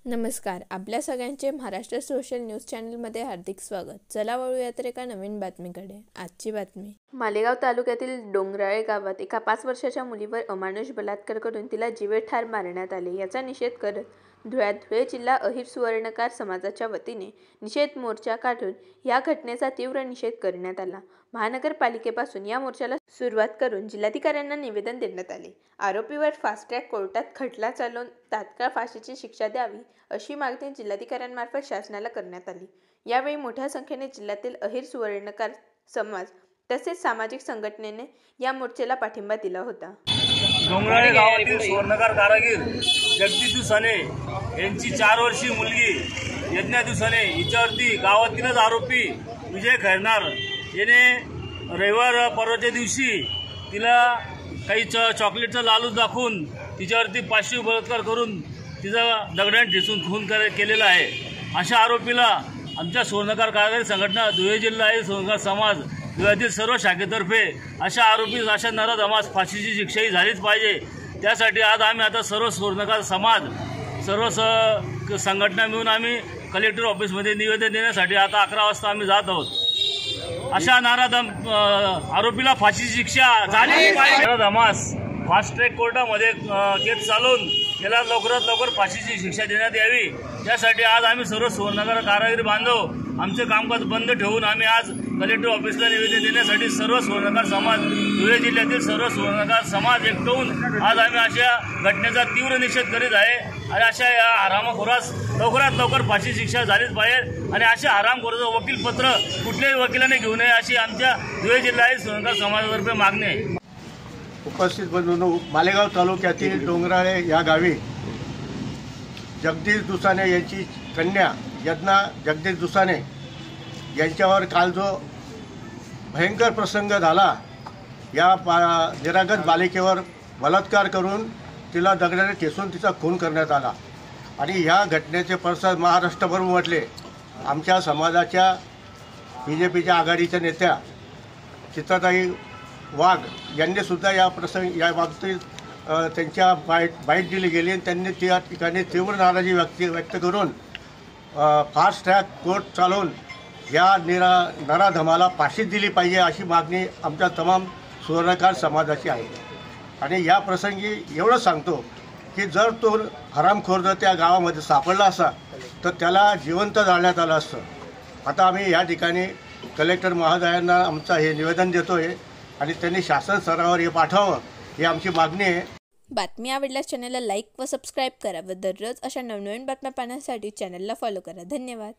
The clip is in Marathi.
नमस्कार, आपल्या सगळ्यांचे महाराष्ट्र सोशल न्यूज चॅनलमध्ये हार्दिक स्वागत। चला वळूयात एका नवीन बातमीकडे। आजची बातमी, मालेगाव तालुक्यातील डोंगराळे गावात एका 5 वर्षाच्या मुलीवर अमानुष बलात्कार करून तिला जीवेठार मारण्यात आले। याचा निषेध करत धुळे जिल्हा अहिर सुवर्णकार समाजाच्या वतीने निषेध मोर्चा काढून या घटनेचा तीव्र निषेध करण्यात आला। महानगरपालिकेपासून या मोर्चाला सुरुवात करून जिल्हाधिकाऱ्यांना निवेदन देण्यात आले। आरोपीवर फास्ट ट्रॅक कोर्टात खटला चालवून तात्काळ फाशीची शिक्षा द्यावी अशी मागणी जिल्हाधिकाऱ्यांमार्फत शासनाला करण्यात आली। यावेळी मोठ्या संख्येने जिल्ह्यातील अहिर सुवर्णकार समाज तसेच सामाजिक संघटनेने या मोर्चाला पाठिंबा दिला होता। डोंगराळे गावातील सुवर्णकार कारागीर जगदीश दुसाने यांची 4 वर्षीय मुलगी यज्ञा दुसाने हिच्यावरती गावातीलच आरोपी विजय खैरनार याने रविवार परवाच्या दिवशी तिला काही चॉकलेटचा लालूच दाखवून तिच्यावरती पाशवी बलात्कार करून तिचा दगडाने ठेचून खून केलेला आहे। अशा आरोपीला आमच्या सुवर्णकार कारागीर संघटना धुळे जिल्हा आहे सुवर्णकार समाज धुळ्यातील सर्व शाखेतर्फे अशा आरोपीस अशा नराधमास फाशीची शिक्षाही झालीच पाहिजे। त्यासाठी आज आम्ही आता सर्व सुवर्णकार समाज सर्व संघटना मिळून आम्ही कलेक्टर ऑफिसमध्ये निवेदन देण्यासाठी आता 11 वाजता आम्ही जात आहोत। अशा नराधम आरोपीला फाशीची शिक्षा झाली पाहिजे। नराधमास फास्ट ट्रॅक कोर्टामध्ये केस चालवून याला लवकरात लवकर फाशीची शिक्षा देण्यात यावी यासाठी आज आम्ही सर्व सुवर्णकार कारागीर बांधव आमचे कामकाज बंद ठेवून आम्ही आज कलेक्टर ऑफिसला निवेदन देण्यासाठी सर्व सुवर्णकार समाज धुळे जिल्ह्यातील सर्व सुवर्णकार समाज एकटवून आज आम्ही अशा घटनेचा तीव्र निषेध करीत आहे आणि अशा या हरामखोरास लवकरात लवकर फाशी शिक्षा झालीच पाहिजे आणि अशा हरामखोराचं वकीलपत्र कुठल्याही वकिलाने घेऊ नये अशी आमच्या धुळे जिल्हा सुवर्णकार समाजातर्फे मागणी आहे। उपस्थित बंधूंनो, मालेगाव तालुक्यातील डोंगराळे या गावी जगदीश दुसाने यांची कन्या यज्ञा जगदीश दुसाने यांच्यावर काल जो भयंकर प्रसंग झाला, या निरागस बालिकेवर बलात्कार करून तिला दगडाने ठेचून तिचा खून करण्यात आला आणि ह्या घटनेचे पडसाद महाराष्ट्रभर उमटले। आमच्या समाजाच्या BJPच्या आघाडीच्या नेत्या चित्राताई वाघ यांनी सुद्धा या बाबतीत त्यांच्या बाईट दिली गेली आणि त्यांनी त्या ठिकाणी तीव्र नाराजी व्यक्त करून फास्ट ट्रॅक कोर्ट चालवून या नराधमाला फाशी दिली पाहिजे अशी मागणी आमच्या तमाम सुवर्णकार समाजाची आहे। आणि या प्रसंगी एवढं सांगतो की जर तो हरामखोर जर त्या गावामध्ये सापडला असता तर त्याला जिवंत जाळण्यात आलं असतं। आता आम्ही या ठिकाणी कलेक्टर महोदयांना आमचं हे निवेदन देतो आहे आणि त्यांनी शासन स्तरावर हे पाठवावं ही आमची मागणी आहे। बातमी आवडल्यास चॅनलला लाईक व सबस्क्राईब करा व दररोज अशा नवनवीन बातम्या पाहण्यासाठी चॅनलला फॉलो करा। धन्यवाद।